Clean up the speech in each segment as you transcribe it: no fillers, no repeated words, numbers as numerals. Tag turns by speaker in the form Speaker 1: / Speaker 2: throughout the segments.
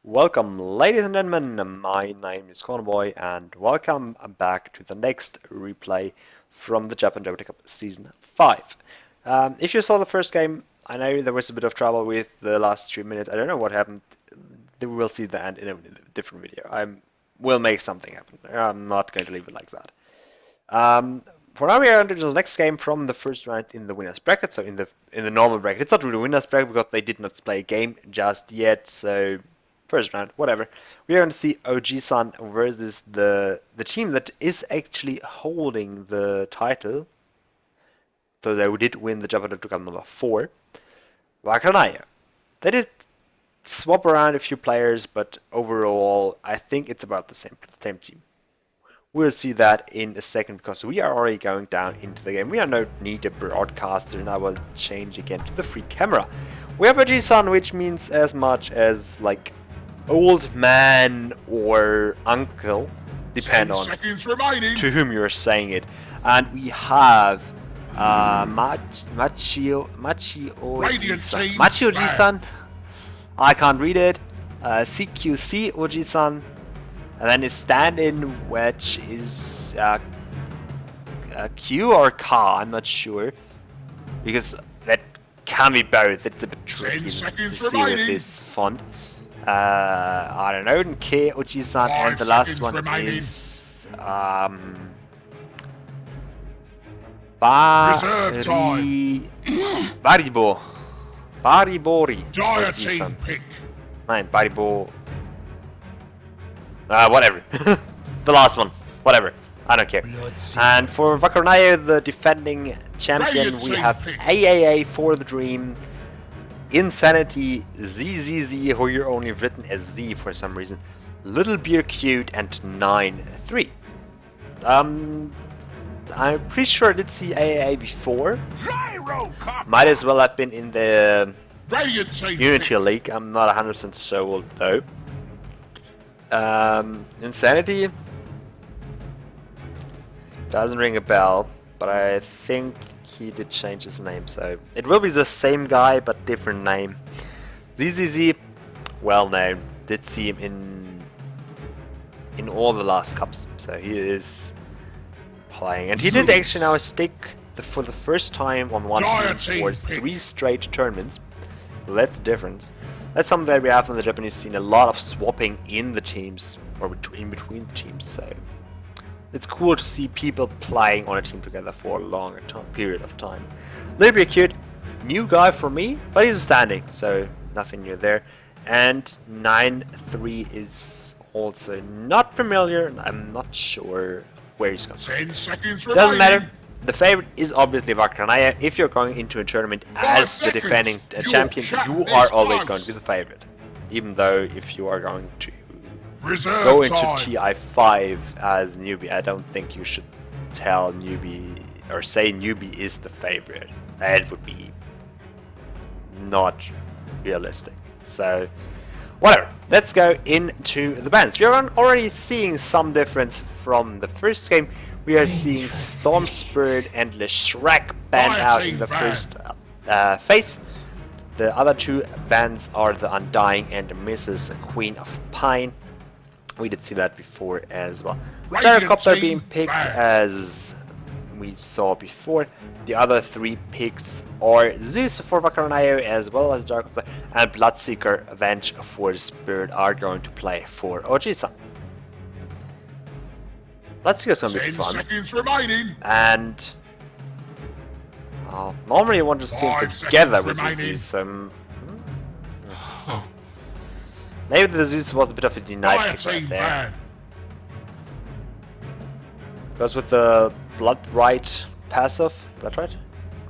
Speaker 1: Welcome, ladies and gentlemen. My name is Cornerboy, and welcome back to the next replay from the Japandota Cup Season 5. If you saw the first game, I know there was a bit of trouble with the last 3 minutes. I don't know what happened. We will see the end in a different video. I will make something happen. I'm not going to leave it like that. For now, we are on to the next game from the first round in the winners bracket. So in the normal bracket, it's not really winners bracket because they did not play a game just yet. So first round, whatever. We are going to see Ojisan versus the team that is actually holding the title. So they did win the Japandota Cup number 4. Wakaranaijo. They did swap around a few players, but overall, I think it's about the same team. We'll see that in a second because we are already going down into the game. We are no need a broadcaster, and I will change again to the free camera. We have Ojisan, which means as much as like old man or uncle, depend on to whom you're saying it. And we have Machio Ojisan. I can't read it. CQC Ojisan. And then his stand-in, which is Q or K, I'm not sure. Because that can be both. It's a bit tricky to see with this font. I don't know, K Ojisan, and the last one is Baribori Ojisan. Nein, Baribo. Whatever. The last one. Whatever. I don't care. And for Wakaranaijo, the defending champion, we have AAA for the Dream, Insanity, ZZZ, who you're only written as Z for some reason, Little Beer Cute, and 9-3. I'm pretty sure I did see AAA before. Might as well have been in the Unity League. I'm not 100% sure though. Insanity doesn't ring a bell, but I think he did change his name, so it will be the same guy but different name. ZZZ, well known, did see him in all the last cups, so he is playing, and he did actually now stick for the first time on one team towards 3 straight tournaments. So that's different. That's something that we have in the Japanese scene, a lot of swapping in the teams, or in between the teams, so it's cool to see people playing on a team together for a longer period of time. Little bit cute, new guy for me, but he's standing, so nothing new there. And 9-3 is also not familiar, I'm not sure where he's going.
Speaker 2: 10 seconds
Speaker 1: Doesn't matter. The favorite is obviously Wakaranaijo. If you're going into a tournament as the defending champion, you are always going to be the favorite. Even though if you are going to go into TI5 as newbie, I don't think you should tell newbie or say newbie is the favorite. That would be not realistic. So, whatever. Let's go into the bans. We are already seeing some difference from the first game. We are seeing Storm Spirit and Le Shrek banned out in the first phase. The other two bans are the Undying and Mrs. Queen of Pine. We did see that before as well. Gyrocopter being picked as we saw before. The other 3 picks are Zeus for Wakaranaijo as well as Gyrocopter, and Bloodseeker Avenge for Spirit are going to play for Ojisan. Bloodseeker's gonna be fun.
Speaker 2: 10 seconds remaining.
Speaker 1: And normally I want to see them together with the Zeus. Maybe the Zeus was a bit of a denied pick right there. Because with the Bloodright passive, Bloodright?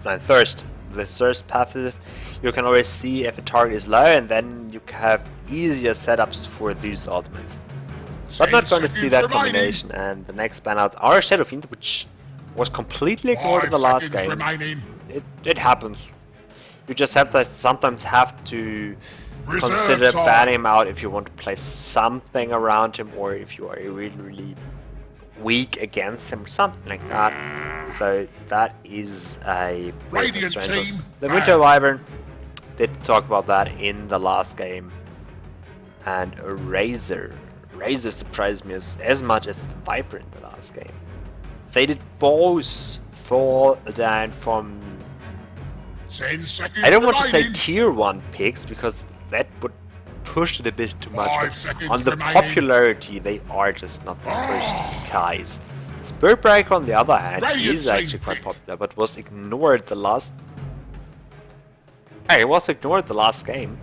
Speaker 1: No, Thirst. The Thirst passive, you can always see if a target is low, and then you have easier setups for these ultimates. But not going to see that combination, and the next ban outs are Shadow Fiend, which was completely ignored in the last game. It happens. You just have to sometimes have to consider banning him out if you want to play something around him, or if you are really weak against him, something like that. So that is a strange one. The Winter Wyvern did talk about that in the last game. and a Razor. Razor surprised me as much as the Viper in the last game. They did both fall down from
Speaker 2: 10 seconds
Speaker 1: I don't want to say
Speaker 2: remaining.
Speaker 1: tier 1 picks because that would push it a bit too much.
Speaker 2: 5
Speaker 1: But
Speaker 2: seconds
Speaker 1: on the
Speaker 2: remaining.
Speaker 1: popularity, they are just not the first guys. Spiritbreaker, on the other hand,
Speaker 2: Radiant
Speaker 1: is actually
Speaker 2: team
Speaker 1: quite
Speaker 2: pick.
Speaker 1: popular, but was ignored the last. Hey, it was ignored the last game.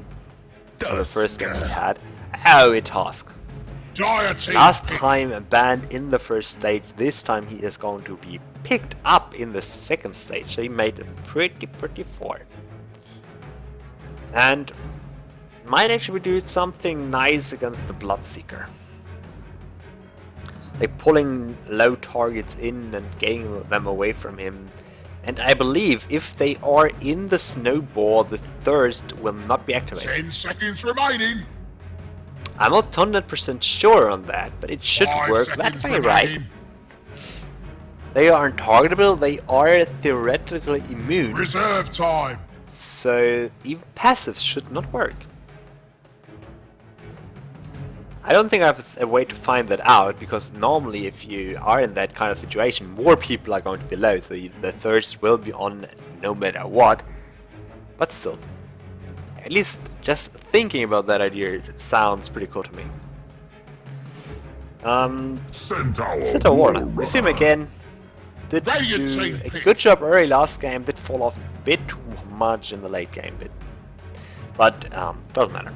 Speaker 1: Or the first game we had. Oh, a task.
Speaker 2: Dire team
Speaker 1: Last
Speaker 2: pick.
Speaker 1: time banned in the first stage, this time he is going to be picked up in the second stage. So he made a pretty far. And might actually do something nice against the Bloodseeker. Like pulling low targets in and getting them away from him. And I believe if they are in the snowball, the thirst will not be activated.
Speaker 2: 10 seconds remaining.
Speaker 1: I'm not 100% sure on that, but it should
Speaker 2: 5
Speaker 1: work that
Speaker 2: seconds
Speaker 1: way, right?
Speaker 2: remaining.
Speaker 1: They are untargetable, they are theoretically immune,
Speaker 2: Reserve time.
Speaker 1: so even passives should not work. I don't think I have a way to find that out, because normally if you are in that kind of situation, more people are going to be low, so the thirst will be on no matter what. But still, at least just thinking about that idea sounds pretty cool to me. Centaur Warner, we see him again. Did
Speaker 2: Radiant
Speaker 1: do
Speaker 2: team
Speaker 1: a
Speaker 2: pick.
Speaker 1: good job early last game, did fall off a bit too much in the late game bit. But doesn't matter.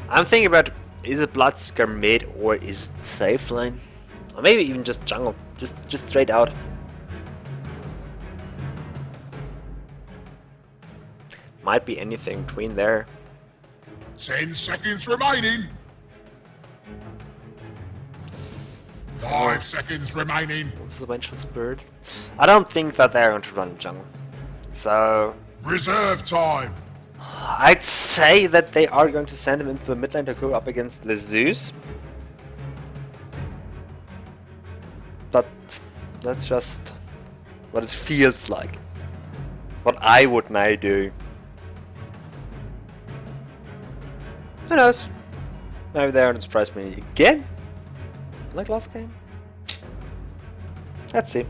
Speaker 1: I'm thinking about, is it Bloodseeker mid or is it safe lane? Or maybe even just jungle, just straight out. Might be anything between there.
Speaker 2: 10 seconds remaining. 5 seconds remaining.
Speaker 1: This is a Vengeful Spirit. I don't think that they're going to run jungle. So
Speaker 2: Reserve time.
Speaker 1: I'd say that they are going to send him into the mid lane to go up against the Zeus. But that's just what it feels like. What I would now do. Who knows? Maybe they aren't surprised me again? Like last game? Let's see.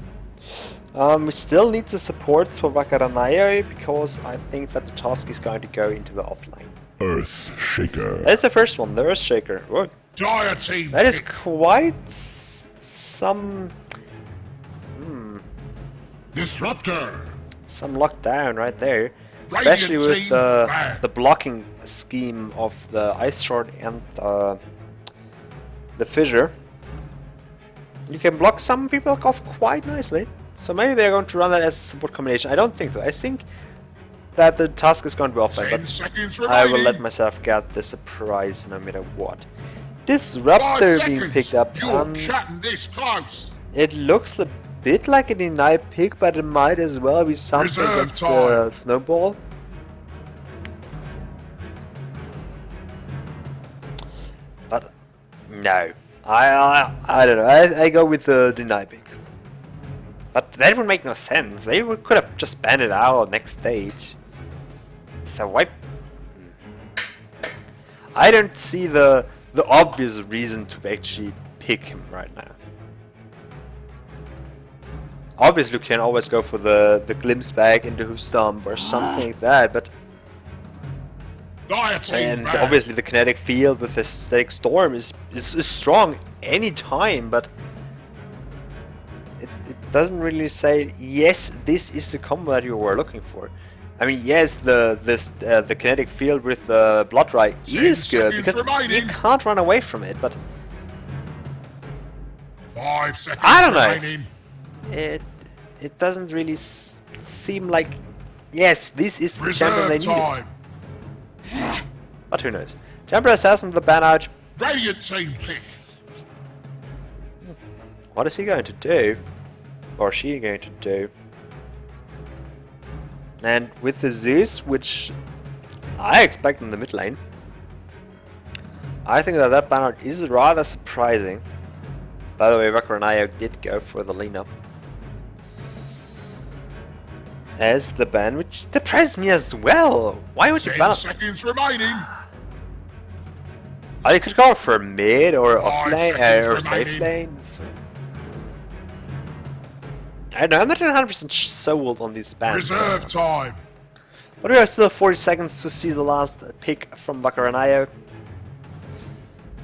Speaker 1: We still need the supports for wakaranaijo because I think that the task is going to go into the offlane.
Speaker 3: Earth Shaker.
Speaker 1: That's the first one, the Earth Shaker. Whoa.
Speaker 2: Dire team
Speaker 1: That is
Speaker 2: pick.
Speaker 1: quite some
Speaker 2: Disruptor.
Speaker 1: some lockdown right there. Especially with
Speaker 2: Radiant team back.
Speaker 1: the blocking scheme of the Ice Shard and the Fissure. You can block some people off quite nicely. So maybe they're going to run that as a support combination. I don't think so. I think that the task is going to be offline,
Speaker 2: 10
Speaker 1: but
Speaker 2: seconds
Speaker 1: I will
Speaker 2: remaining.
Speaker 1: let myself get the surprise no matter what.
Speaker 2: 5
Speaker 1: Disruptor being
Speaker 2: seconds.
Speaker 1: picked up.
Speaker 2: You're chatting this close.
Speaker 1: It looks a bit like a deny pick, but it might as well be something
Speaker 2: Reserve
Speaker 1: against the
Speaker 2: time.
Speaker 1: snowball. But no, I don't know. I go with the deny pick. But that would make no sense. They could have just banned it out next stage. So why? I don't see the obvious reason to actually pick him right now. Obviously, you can always go for the glimpse back into hoof stomp or something like that, but
Speaker 2: Dire team
Speaker 1: and
Speaker 2: back.
Speaker 1: obviously the kinetic field with the static storm is strong anytime, but it doesn't really say yes, this is the combo that you were looking for. I mean, yes, the kinetic field with the blood right
Speaker 2: 10
Speaker 1: is good
Speaker 2: seconds
Speaker 1: because you
Speaker 2: remaining.
Speaker 1: can't run away from it, but
Speaker 2: 5 seconds
Speaker 1: I don't know.
Speaker 2: remaining.
Speaker 1: it doesn't really seem like yes, this is the champion they
Speaker 2: Reserve
Speaker 1: needed.
Speaker 2: time.
Speaker 1: But who knows? Jumper Assassin, the ban out.
Speaker 2: Radiant team pick.
Speaker 1: What is he going to do? Or she going to do? And with the Zeus, which I expect in the mid lane, I think that ban out is rather surprising. By the way, wakaranaijo did go for the lean up. as the ban, which surprised me as well. Why would you
Speaker 2: 10
Speaker 1: ban?
Speaker 2: seconds remaining.
Speaker 1: Oh, you could go for mid or off
Speaker 2: 5
Speaker 1: lane
Speaker 2: seconds
Speaker 1: or safe
Speaker 2: remaining.
Speaker 1: lanes. I don't know, I'm not 100% sold on these bans.
Speaker 2: Reserve time.
Speaker 1: But we have still 40 seconds to see the last pick from wakaranaijo.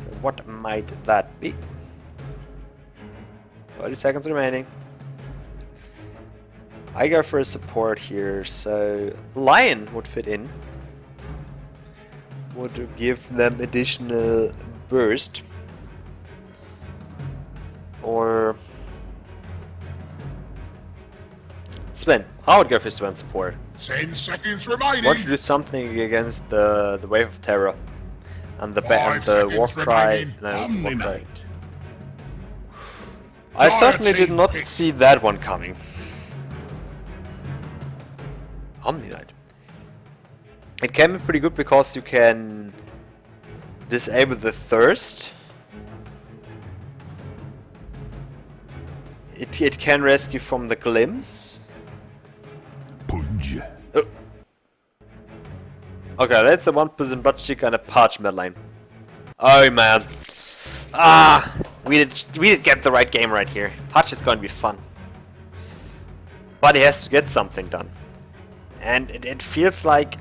Speaker 1: So what might that be? 40 seconds remaining. I go for a support here, so Lion would fit in. Would give them additional burst. Or Sven. I would go for Sven support.
Speaker 2: 10 seconds
Speaker 1: Want to
Speaker 2: remaining.
Speaker 1: do something against the Wave of Terror and the and
Speaker 2: 5
Speaker 1: the War
Speaker 2: seconds
Speaker 1: Cry.
Speaker 2: remaining.
Speaker 1: No, it's War Cry.
Speaker 3: Omni-Knight.
Speaker 1: I
Speaker 2: Dire
Speaker 1: certainly did
Speaker 2: team
Speaker 1: not
Speaker 2: pick.
Speaker 1: see that one coming. Omni-Knight. It can be pretty good because you can disable the thirst. It can rescue from the glimpse.
Speaker 3: Pudge.
Speaker 1: Okay, that's a 1% Bloodseeker and a Parchment line. Oh man. Ah! We did get the right game right here. Patch is going to be fun. But he has to get something done. And it feels like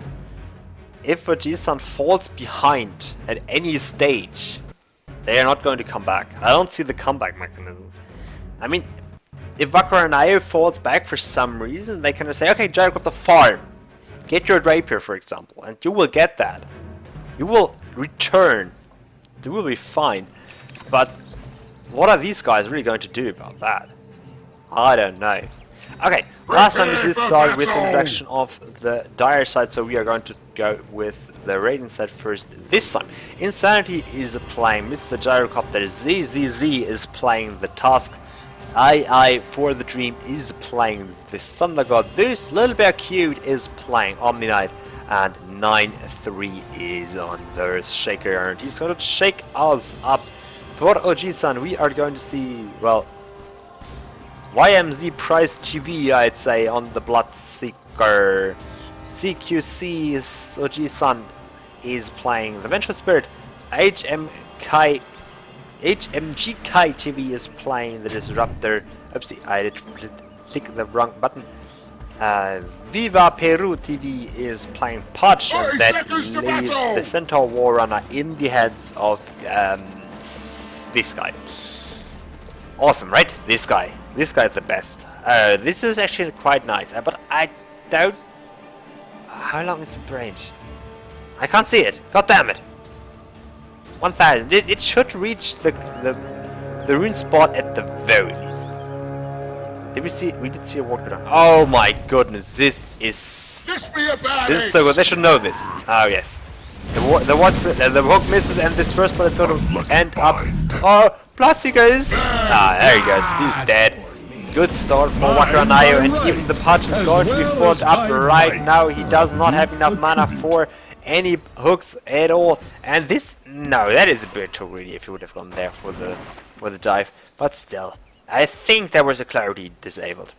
Speaker 1: if ojisan falls behind at any stage, they are not going to come back. I don't see the comeback mechanism. I mean, if wakaranaijo falls back for some reason, they can just say, okay, Gyro, the farm. Get your Drapier, for example, and you will get that. You will return. You will be fine. But what are these guys really going to do about that? I don't know. Okay, last time we did start with the introduction of the Dire side, so we are going to go with the Radiant side first this time. Insanity is playing Mr. Gyrocopter, ZZZ is playing the Task, II for the Dream is playing this Thunder God, this Little Bear Cute is playing Omni Knight, and 9-3 is on the Shaker, and he's going to shake us up. For Oji-san, we are going to see, well, YMZ Price TV, I'd say, on the Bloodseeker. CQC's Oji-san is playing the Vengeful Spirit. HMGK TV is playing the Disruptor. Oopsie, I did click the wrong button. Viva Peru TV is playing Patch, and
Speaker 2: 30
Speaker 1: that
Speaker 2: seconds to
Speaker 1: leaves
Speaker 2: battle!
Speaker 1: the Centaur War Runner in the hands of this guy. Awesome, right? This guy. This guy is the best. This is actually quite nice, but I don't... How long is the range? I can't see it. God damn it. 1000. It should reach the rune spot at the very least. Did we see? We did see a walk down. Oh my goodness, this is
Speaker 2: Be about
Speaker 1: this is so good. They should know this. Oh yes. The walk misses, and this first one is going to end up. Oh, Bloodseeker is. There he goes. He's dead. Good start for wakaranaijo, and even the Patch is going to be followed up right now. He does not have enough mana for any hooks at all, and this, no, that is a bit too greedy if he would have gone there for the dive, but still, I think there was a clarity disabled,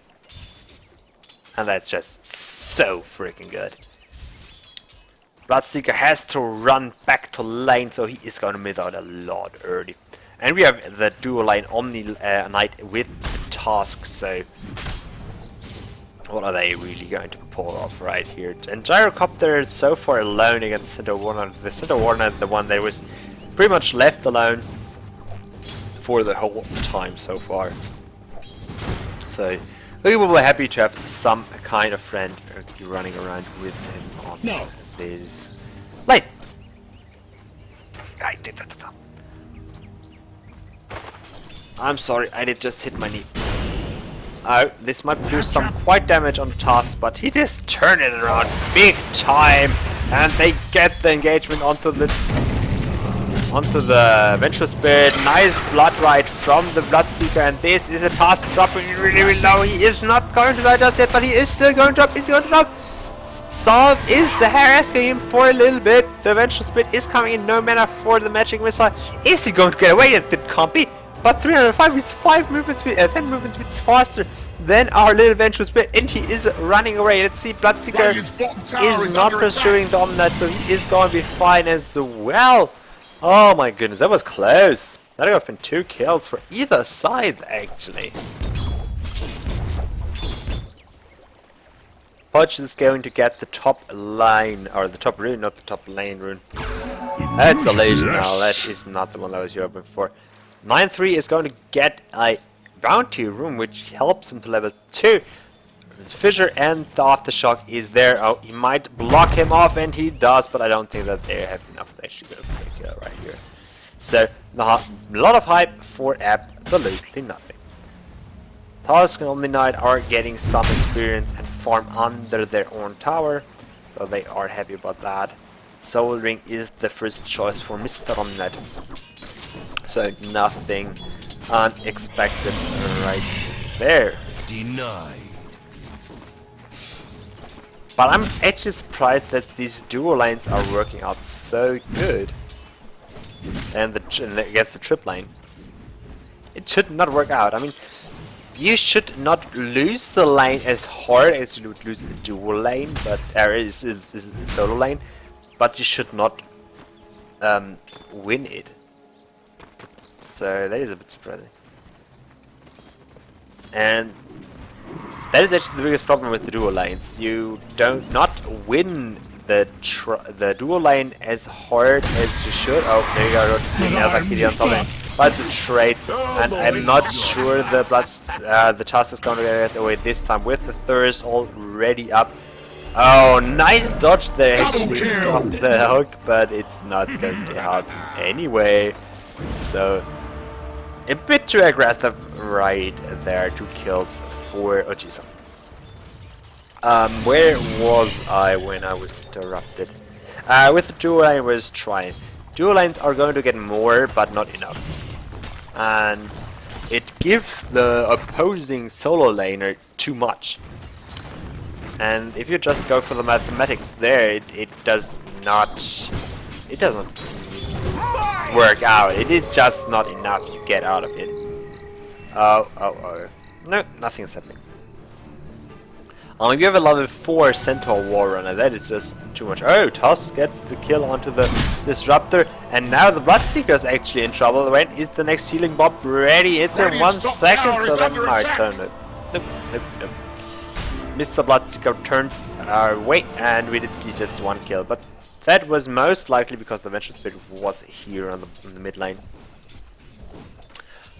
Speaker 1: and that's just so freaking good. Bloodseeker has to run back to lane, so he is going to miss out a lot early. And we have the dual lane Omni Knight with the Task, so what are they really going to pull off right here? And Gyrocopter is so far alone against Centaur Warner. The Centaur Warner is the one that was pretty much left alone for the whole time so far. So we will be happy to have some kind of friend running around with him on this lane. I'm sorry, I did just hit my knee. Oh, this might do some quite damage on the Task, but he just turned it around big time, and they get the engagement onto the Vengeful Spirit. Nice blood ride from the Bloodseeker, and this is a Task dropping really low. He is not going to die just yet, but he is still going to drop. Is he going to drop? Solve is harassing him for a little bit. The Vengeful Spirit is coming in, no mana for the Magic Missile. Is he going to get away? It can't be. But 305 is 5 movement speed, 10 movement speeds faster than our little vengeful spirit, and he is running away. Let's see, Bloodseeker
Speaker 2: Radiant's bottom tower
Speaker 1: is not
Speaker 2: under
Speaker 1: pursuing the Omnight, so he is going to be fine as well. Oh my goodness, that was close. That would have been 2 kills for either side, actually. Pudge is going to get the top line, or the top rune, not the top lane rune. That's a legion now, that is not the one I was hoping for. 9-3 is going to get a bounty rune, which helps him to level 2. It's Fissure and the Aftershock is there. Oh, he might block him off, and he does, but I don't think that they have enough to actually go for the kill right here. So, a lot of hype for absolutely nothing. Tusk and Omni-Knight are getting some experience and farm under their own tower, so they are happy about that. Soul Ring is the first choice for Mr. Omni-Knight. So nothing unexpected right there.
Speaker 3: Denied.
Speaker 1: But I'm actually surprised that these dual lanes are working out so good. And against the trip lane. It should not work out. I mean, you should not lose the lane as hard as you would lose the dual lane, but is the solo lane. But you should not win it. So that is a bit surprising. And that is actually the biggest problem with the dual lanes. You don't not win the dual lane as hard as you should. Oh, there you go, seeing Kitty on top of it. But it's a trade, and I'm not sure the Tusk is going to get away this time with the Thirst already up. Oh, nice dodge there actually from the hook, but it's not going to help anyway. So, a bit too aggressive right there, 2 kills for ojisan. Where was I when I was interrupted? With the dual lane I was trying. Dual lanes are going to get more, but not enough. And it gives the opposing solo laner too much. And if you just go for the mathematics there, it does not... It doesn't work out. It is just not enough you get out of it. Oh. No, nothing is happening. You have a level 4 Centaur Warrunner, that is just too much. Oh, Tusk gets the kill onto the Disruptor, and now the Bloodseeker is actually in trouble. When is the next healing bomb ready? It's in 1 second, so then I turn it. Nope. Mr. Bloodseeker turns away, and we did see just 1 kill, but that was most likely because the Vengeful Spirit was here on the mid lane.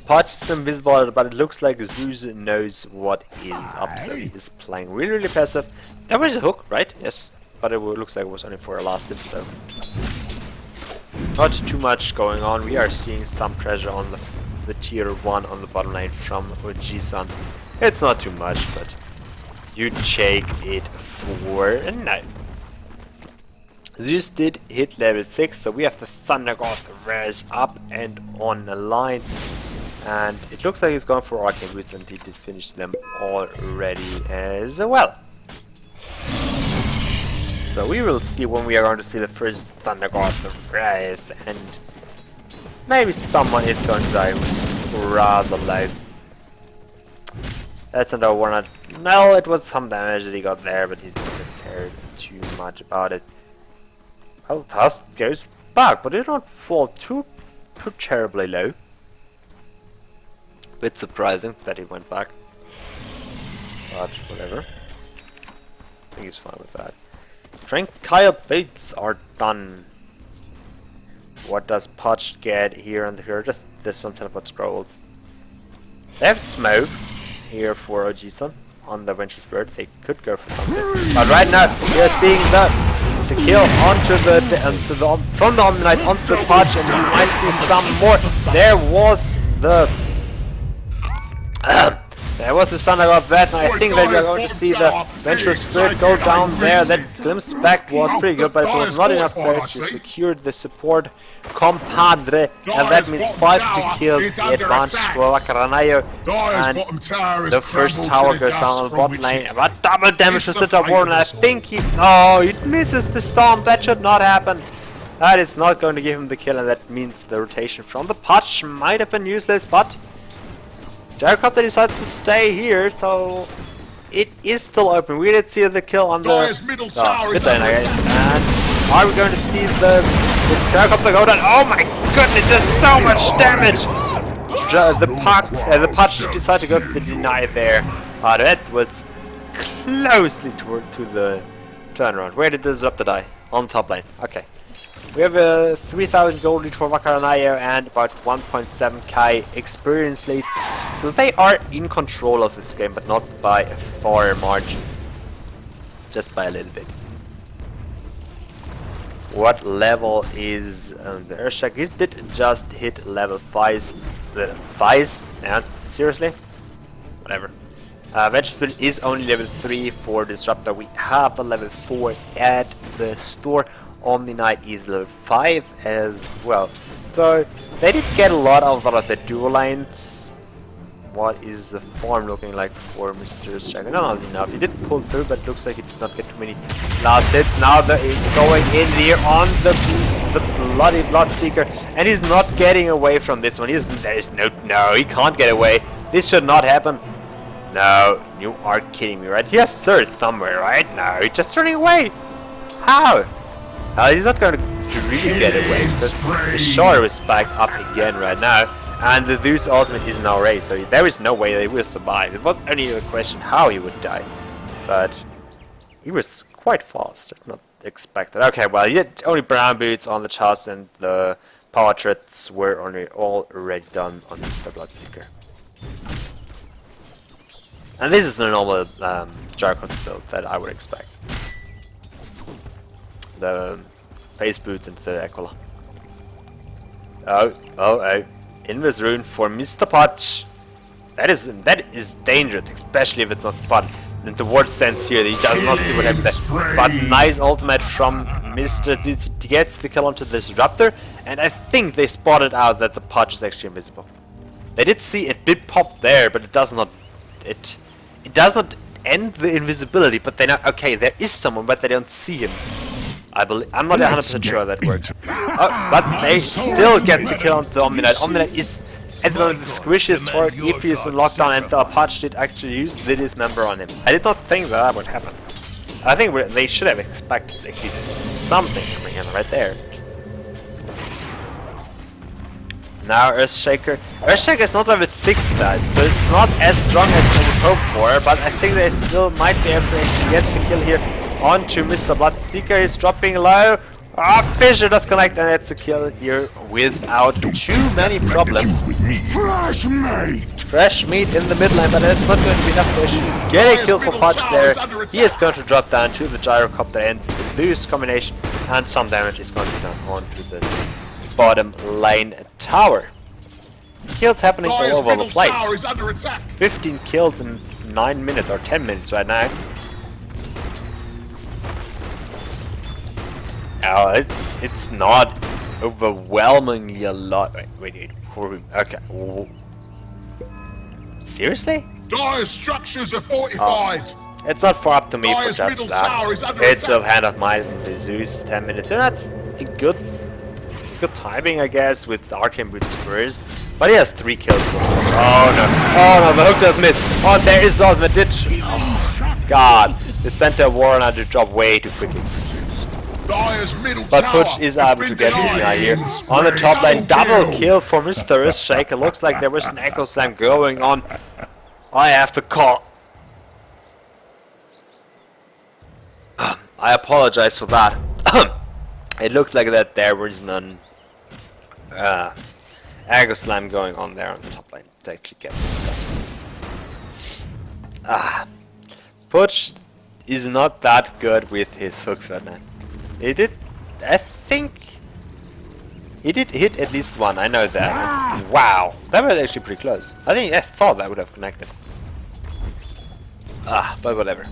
Speaker 1: Podge is invisible, but it looks like Zeus knows what is up, so he is playing really passive. That was a hook, right? Yes, but it looks like it was only for a last hit, so not too much going on. We are seeing some pressure on the tier 1 on the bottom lane from ojisan. It's not too much, but you take it for a 9. Zeus did hit level 6, so we have the Thunder God res up and on the line. And it looks like he's going for Arcane Roots, and he did finish them already as well. So we will see when we are going to see the first Thunder God res, and maybe someone is going to die who's rather low. That's another one. No, it was some damage that he got there, but he's not cared too much about it. Well, Tusk goes back, but it don't fall too terribly low. Bit surprising that he went back, but whatever. I think he's fine with that. Tranquil Boots are done. What does Podge get here and here? Just there's some teleport scrolls. They have smoke here for ojisan on the Vengeful Spirit. They could go for something, but right now we are seeing the kill onto from the Omni-Knight onto the Podge, and we might see some more. There was the there was the Thunder God Breath, and I think that we are going to see the Vengeful Spirit go down there. That glimpse back was pretty good, but it was not enough there to secure the support compadre, and that means 5 kills, the advantage for wakaranaijo, and the first tower goes down on the bottom lane, but double damage to Slitter Warren, and I think he misses the storm. That should not happen. That is not going to give him the kill, and that means the rotation from the Potch might have been useless, but Gyrocopter decides to stay here, so it is still open. We did see the kill on the
Speaker 2: Dire's middle tower is
Speaker 1: mid lane, I
Speaker 2: under
Speaker 1: guess.
Speaker 2: attack.
Speaker 1: And are we going to see the Gyrocopter go down? Oh my goodness, there's so much damage! The Potch decided to go for the deny there. That was closely to the turnaround. Where did the Disruptor die? On top lane. Okay. We have a 3000 gold lead for wakaranaijo and about 1.7k experience lead. So they are in control of this game, but not by a far margin. Just by a little bit. What level is the Earthshack? He did just hit level 5. Yeah, seriously? Whatever. Vegetable is only level 3 for Disruptor. We have a level 4 at the store. Omni Knight is level 5 as well. So they did get a lot out of the dual lines. What is the farm looking like for Mr. Shaggy? Not enough. He did pull through, but looks like he did not get too many last hits. Now they're going in here on the bloody Bloodseeker, and he's not getting away from this one. There's no, he can't get away. This should not happen. No, you are kidding me, right? He has third somewhere, right? No, he's just running away. How? He's not going to really get away because the Shore is back up again right now, and the Zeus ultimate is now raised, so there is no way they will survive. It was only a question how he would die, but he was quite fast. Not expected. Okay, well, he had only brown boots on the chest, and the power threats were already done on Mr. Bloodseeker. And this is the normal Jarkon build that I would expect. The face boots into the Aquila. Oh. Invis rune for Mr. Potch. That is dangerous, especially if it's not spotted. And the word sense here that he does not see what happened there. But nice ultimate from Mr. He gets the kill onto the Disruptor, and I think they spotted out that the Potch is actually invisible. They did see it did pop there, but it does not end the invisibility, but they know, okay, there is someone, but they don't see him. I'm not 100% sure that works. Oh, but they still get the kill onto the Omni Knight. Omni Knight is at the moment the squishiest sword if he's in lockdown, and the Apache did actually use the dismember on him. I did not think that would happen. I think they should have expected at least something coming in right there. Now Earthshaker. Earthshaker is not level 6 that, so it's not as strong as I would hope for, but I think they still might be able to get the kill here onto Mr. Bloodseeker. He's dropping low. Fisher does connect, and that's a kill here without too many problems.
Speaker 3: Fresh meat!
Speaker 1: Fresh meat in the mid lane, but that's not going to be enough to actually get a kill for Potch there. He is going to drop down to the Gyrocopter and lose combination, and some damage is going to be done onto this bottom lane tower. Kills happening all over the place. 15 kills in 9 minutes or 10 minutes right now. Oh, it's not overwhelmingly a lot. Wait. Okay. Seriously?
Speaker 2: Dire's structures are fortified.
Speaker 1: It's not far up to me for
Speaker 2: Dire's
Speaker 1: just
Speaker 2: middle
Speaker 1: that.
Speaker 2: tower is under
Speaker 1: It's a
Speaker 2: attack.
Speaker 1: hand of mine and the Zeus 10 minutes, and that's a good timing, I guess, with the Arcane Boots first. But he has 3 kills. Oh no, the hook does miss. Oh, there is the ultimate ditch. Oh, God, the center war had to drop way too quickly.
Speaker 2: Dire's middle
Speaker 1: But
Speaker 2: tower
Speaker 1: Putsch is
Speaker 2: has
Speaker 1: able to
Speaker 2: been
Speaker 1: get
Speaker 2: denied.
Speaker 1: the guy here. On the top lane, double kill for Mr. Earthshaker. Looks like there was an Echo Slam going on. I have to call. I apologize for that. It looked like that there was none Echo Slam going on there on the top lane to actually get this guy. Putsch is not that good with his hooks right now. I think he did hit at least one, I know that. Wow, that was actually pretty close. I thought that would have connected. But whatever.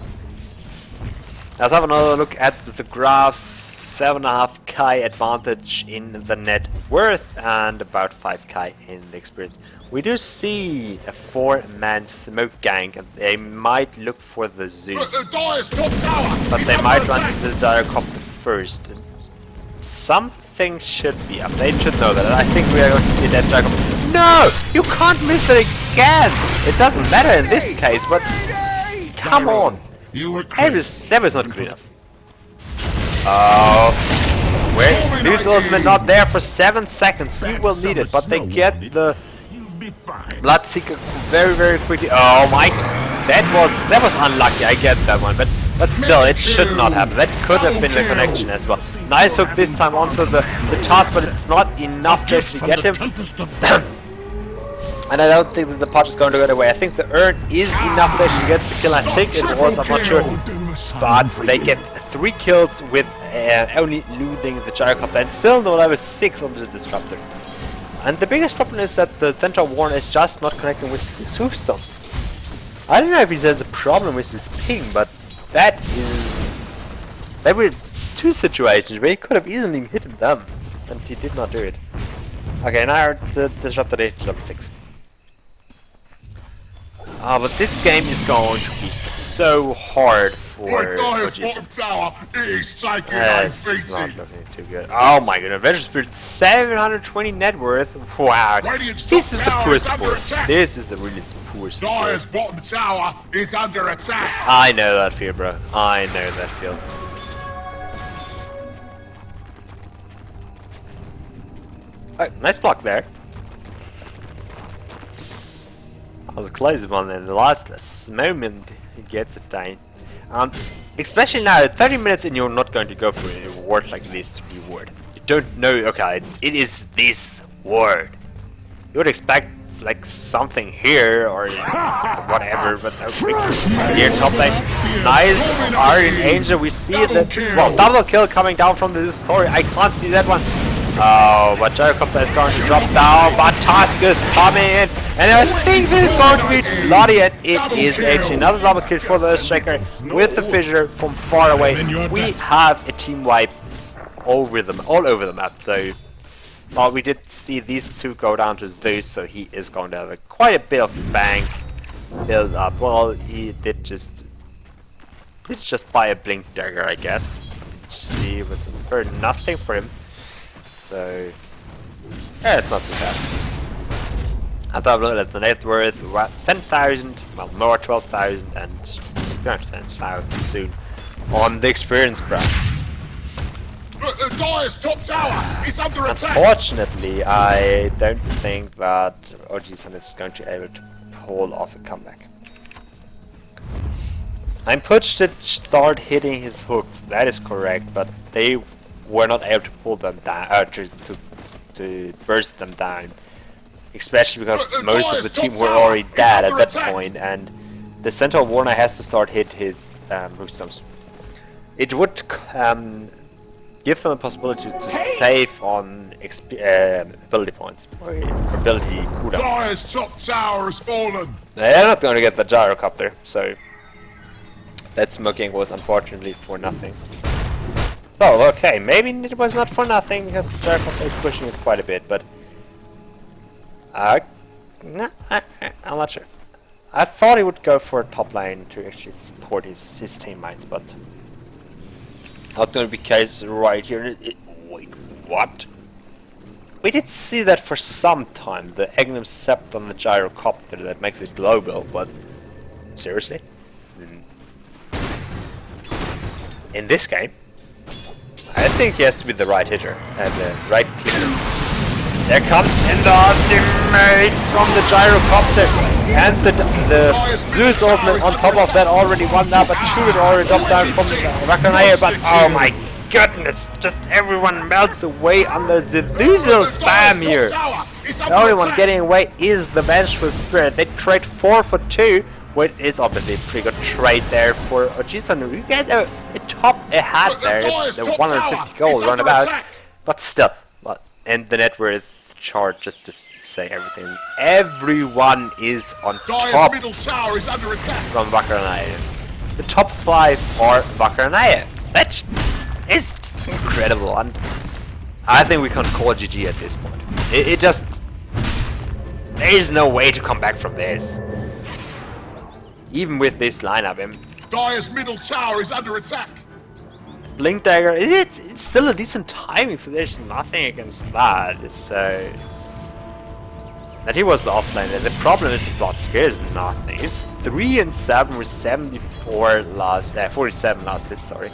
Speaker 1: Let's have another look at the graphs. 7.5k advantage in the net worth and about 5k in the experience. We do see a 4-man smoke gang, and they might look for the Zeus.
Speaker 2: Dire's top tower
Speaker 1: But
Speaker 2: is
Speaker 1: they
Speaker 2: under
Speaker 1: might
Speaker 2: attack.
Speaker 1: run into the Gyrocopter first. something should be up. They should know that. And I think we are going to see that Jacob. No! You can't miss it again! It doesn't matter in this case, but come on!
Speaker 2: You were
Speaker 1: That was not good enough. Where? This ultimate not there for 7 seconds. He will need it, but they get the Bloodseeker very, very quickly. Oh my! That was unlucky. I get that one, but still, it should not happen. That could have been the connection as well. Nice hook this time onto the task, but it's not enough to actually get him. And I don't think that the pot is going to go away. I think the urn is enough to actually get the kill. I think it was. I'm not sure, but they get 3 kills with only looting the gyrocopter and still no level 6 on the disruptor. And the biggest problem is that the Centaur Warren is just not connecting with his hoof stomps. I don't know if he has a problem with his ping, but there were 2 situations where he could have easily hit them, and he did not do it. Okay, now the disruptor is level 6. But this game is going to be so hard for
Speaker 2: Dyer's
Speaker 1: Ojisan.
Speaker 2: bottom tower is taking
Speaker 1: It's not
Speaker 2: beating.
Speaker 1: looking too good. Oh my goodness, Venture Spirit 720 net worth. Wow,
Speaker 2: Radiant's
Speaker 1: this is
Speaker 2: top
Speaker 1: the
Speaker 2: tower
Speaker 1: poor
Speaker 2: is under
Speaker 1: support.
Speaker 2: attack.
Speaker 1: This is the really poor support.
Speaker 2: Dyer's bottom tower is under attack.
Speaker 1: I know that feel, bro. I know that feel. Oh, nice block there. That was a close one, and the last moment he gets it down. Especially now, 30 minutes and you're not going to go for a reward like this reward. You don't know, okay, it is this word. You would expect like something here or whatever, but here top lane. Nice Iron Angel, we see that, well, double kill coming down from this, sorry, I can't see that one. Oh, but Gyrocopter is going to drop down, but Tusk is coming in, and I think this is going to be bloody, and it is actually another double kill for the Earthstriker with the fissure from far away. We have a team wipe all over the map, though. Well, we did see these 2 go down to Zeus, so he is going to have quite a bit of his bank build up. Well, he did just buy a blink dagger, I guess. See, but for nothing for him. So, yeah, it's not too bad. I thought that the net worth 10,000, well, more 12,000, and 10,000 soon on the experience graph.
Speaker 2: Dyer's top tower is under attack.
Speaker 1: Unfortunately, I don't think that Ojisan is going to be able to pull off a comeback. I'm pushed to start hitting his hooks, that is correct, but they were not able to pull them down, to burst them down. Especially because most of the team were already dead at that point, and the Centaur Warner has to start hit his movestones. It would give them a possibility to save on ability points or ability cooldowns.
Speaker 2: Dyer's top tower has fallen.
Speaker 1: They're not going to get the gyrocopter, so that smoking was unfortunately for nothing. Oh, okay, maybe it was not for nothing because the gyrocopter is pushing it quite a bit, but nah, I'm not sure. I thought he would go for a top lane to actually support his teammates, but not going to be case right here. Wait, what? We did see that for some time, the Agnum Sept on the gyrocopter that makes it global, but seriously? In this game? I think he has to be the right hitter and the right clicker. There comes in the ultimate from the gyrocopter, and the Zeus ultimate on top of that already won now, but should already dropped down from wakaranaijo, but oh my goodness, just everyone melts away under the Zeusel spam here. The only one getting away is the Vengeful Spirit. They trade 4 for 2, which is obviously a pretty good trade there for Ojisan. We get a hat there, the 150 gold runabout, but still, and the net worth chart just to say everything. Everyone is on top
Speaker 2: middle tower is under attack.
Speaker 1: from wakaranaijo. The top 5 are wakaranaijo. That is just incredible, and I think we can call GG at this point. It just, there is no way to come back from this. Even with this lineup,
Speaker 2: Dyer's middle tower is under attack.
Speaker 1: Blink Dagger, it's still a decent timing, so there's nothing against that. It's that he was offline. The problem is Votsker is nothing. He's 3 and 7 with 74 last, 47 last hit. Sorry.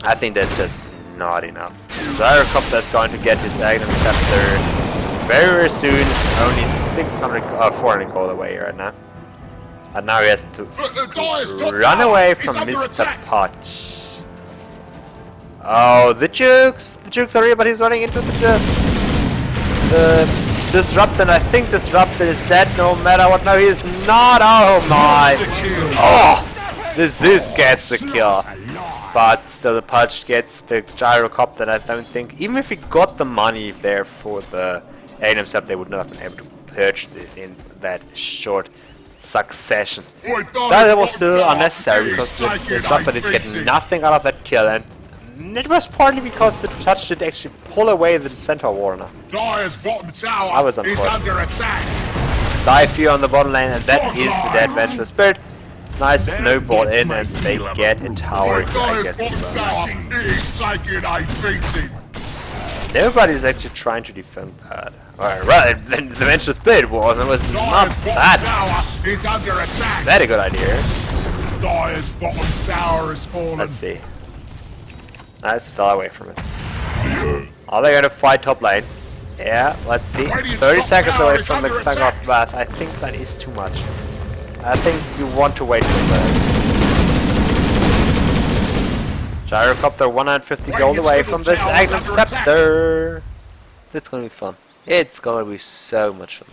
Speaker 1: I think that's just not enough. Gyrocopter's going to get his Aghanim Scepter very, very soon. It's only 400 gold away right now. And now he has to run away from Mr. Potch. Oh, the jukes! The jukes are here, but he's running into the Disruptor, and I think Disruptor is dead no matter what. No, he is not! Oh my! Oh! The Zeus gets the kill. But still the Potch gets the Gyrocopter, and I don't think, even if he got the money there for the Aghanim Scepter, they would not have been able to purchase it in that short succession. That was still unnecessary because the Disruptor did get nothing out of that kill, and it was partly because the Touch did actually pull away the Centaur Warner.
Speaker 2: Dire's bottom tower
Speaker 1: I was
Speaker 2: is under attack.
Speaker 1: Die Fear on the bottom lane, and that is the Dead Venture Spirit. Nice snowball in, and they get a tower. I
Speaker 2: Dire's
Speaker 1: guess.
Speaker 2: bottom tower is taking a beating.
Speaker 1: Nobody's actually trying to defend that. Alright, right, then the Venture Spirit was, it was not
Speaker 2: Dire's bottom
Speaker 1: that
Speaker 2: tower is under attack.
Speaker 1: very good idea.
Speaker 2: Dire's bottom tower is fallen.
Speaker 1: Let's see. Let's stay away from it. Are they going to fight top lane? Yeah, let's see. 30 seconds away from the Fang of Bath. I think that is too much. I think you want to wait for that. Gyrocopter 150 gold away from this Aghanim Scepter. It's gonna be fun. It's gonna be so much fun.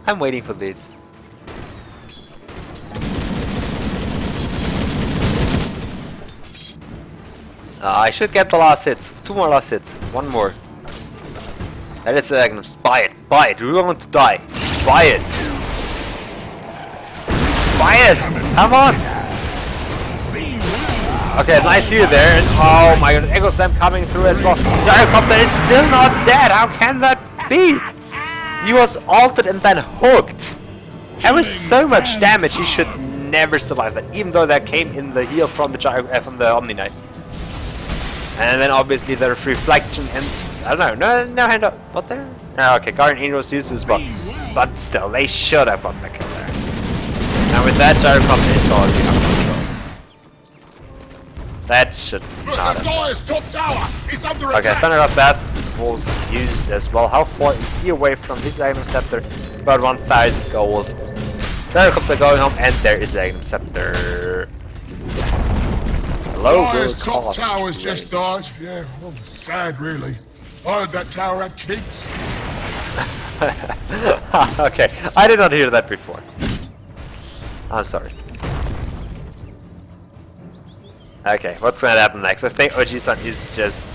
Speaker 1: I'm waiting for this. I should get the last hits. 2 more last hits. 1 more. That is Aghanim. Buy it. Buy it. We want to die. Buy it. Buy it. Come on. Okay, nice here there. And oh my god, Echo Slam coming through as well. Gyrocopter is still not dead. How can that be? He was altered and then hooked. That was so much damage. He should never survive that, even though that came in the heal from the Omni Knight. And then obviously the reflection and I don't know, no hand up. What's there? Oh, okay, Guardian Angels used as well. But still, they should have got the kill there. And with that, Gyrocopter is going to be under control. That should not have.
Speaker 2: Dire's top tower is under
Speaker 1: Okay,
Speaker 2: attack.
Speaker 1: Thunder of Death was used as well. How far is he away from his Aghanim Scepter? About 1000 gold. Gyrocopter going home, and there is the Aghanim Scepter. Hello,
Speaker 2: Dire's
Speaker 1: good
Speaker 2: top
Speaker 1: cost.
Speaker 2: tower's just died. Yeah, well, sad really. I heard that tower had kids.
Speaker 1: Okay, I did not hear that before. I'm sorry. Okay, what's gonna happen next? I think ojisan is just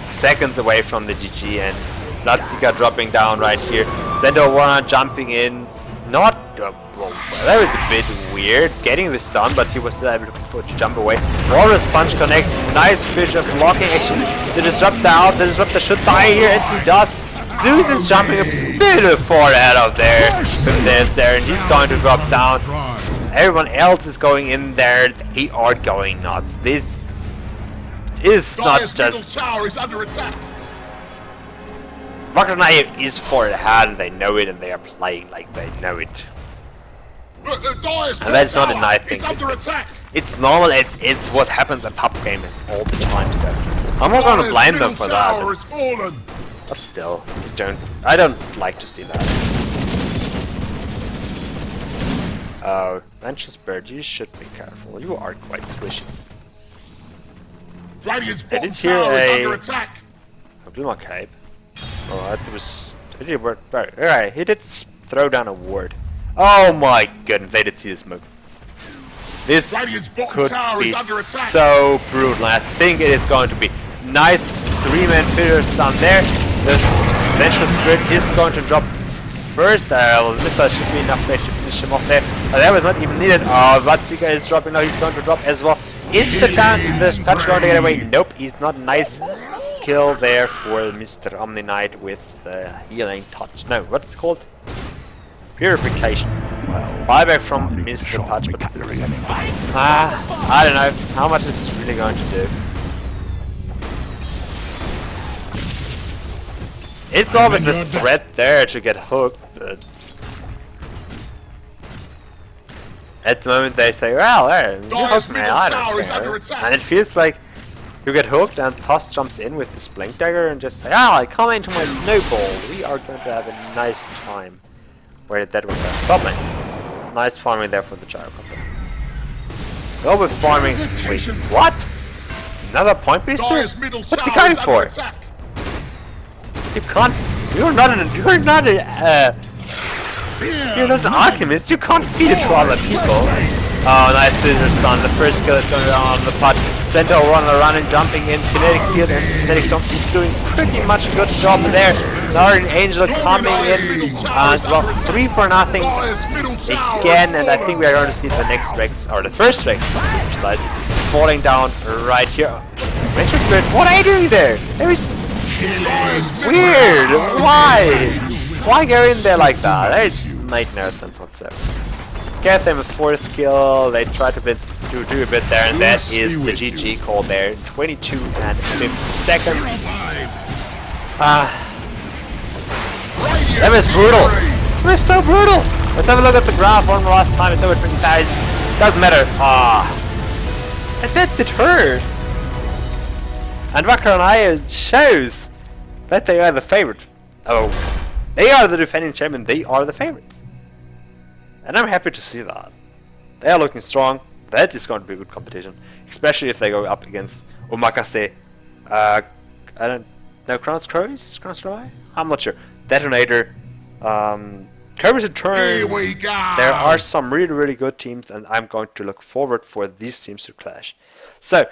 Speaker 1: seconds away from the GG, and Latsika dropping down right here. Centaur Warner jumping in. Not well, that was a bit weird getting the stun, but he was still able to jump away. Walrus Punch connects. Nice vision blocking. Actually, the Disruptor out. The Disruptor should die here, and he does. Zeus is jumping a bit far out of there. There's there, and he's going to drop down. Everyone else is going in there. They are going nuts. This is not
Speaker 2: Dire's middle
Speaker 1: just.
Speaker 2: tower is under attack.
Speaker 1: wakaranaijo is for the hand, they know it, and they are playing like they know it.
Speaker 2: Dire's
Speaker 1: And that's
Speaker 2: top
Speaker 1: not a
Speaker 2: tower
Speaker 1: nice thing.
Speaker 2: is under attack.
Speaker 1: It's normal, it's what happens in pub gaming all the time, so I'm not gonna
Speaker 2: Dire's
Speaker 1: blame them
Speaker 2: middle
Speaker 1: for
Speaker 2: tower
Speaker 1: that.
Speaker 2: is fallen.
Speaker 1: But still, I don't like to see that. Oh, Venture Spirit, you should be careful. You are quite squishy.
Speaker 2: Radiant's
Speaker 1: I
Speaker 2: bottom
Speaker 1: did hear
Speaker 2: tower is
Speaker 1: a-
Speaker 2: under attack.
Speaker 1: I blew my cape. Oh, that was. It did work better. Alright, he did throw down a ward. Oh my goodness, they did see the smoke. This
Speaker 2: Radiant's bottom
Speaker 1: could
Speaker 2: tower
Speaker 1: be
Speaker 2: is under attack.
Speaker 1: so brutal. I think it is going to be. Nice 3-man figures down there. The Venture Spirit is going to drop first. Missile should be enough there to finish him off there. But that was not even needed. Oh, Vatsika is dropping now. He's going to drop as well. Is the touch going to get away? Nope, he's not. Nice kill there for Mr. Omni Knight with healing touch. No, what's it called? Purification. Buyback from Mr. Patch, but I don't know how much is this really going to do. It's always a threat there to get hooked, but at the moment they say, well, you hooked me, I don't care. And it feels like you get hooked and Toss jumps in with this blink dagger and just say, come into my snowball, we are going to have a nice time. Where did that one go? Top lane. Nice farming there for the gyrocopter. Go with farming. Wait, what? Another point booster? What's he going for? You can't. You're not an alchemist. You can't feed it to other people. Oh, nice finisher stun. The first kill is going on the pot. Centaur running, jumping in, kinetic field and kinetic storm. He's doing pretty much a good job there. Guardian Angel coming in, and well, 3 for nothing again, and I think we are going to see the next Rex, or the first Rex, to be precise, falling down right here. Ranger Spirit, what are you doing there? There is weird. Why? Why go in there like that? That made no sense whatsoever. Get them a 4th kill. They try to do a bit there, and that is the GG call there. 22 and 50 seconds. That was brutal. It was so brutal. Let's have a look at the graph one last time. It's over 20,000. Doesn't matter. And that deterred. And wakaranaijo shows that they are the favorite. Oh, they are the defending champion. They are the favorites. And I'm happy to see that. They are looking strong. That is going to be a good competition. Especially if they go up against Omakase. I don't know, Crown's Crows? Crown's Crow? I'm not sure. Detonator. Kirby's Return.
Speaker 2: Here we go.
Speaker 1: There are some really good teams, and I'm going to look forward for these teams to clash. So,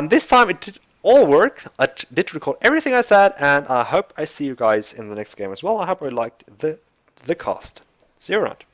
Speaker 1: this time it did all work. I did record everything I said, and I hope I see you guys in the next game as well. I hope you liked the cast. See you around.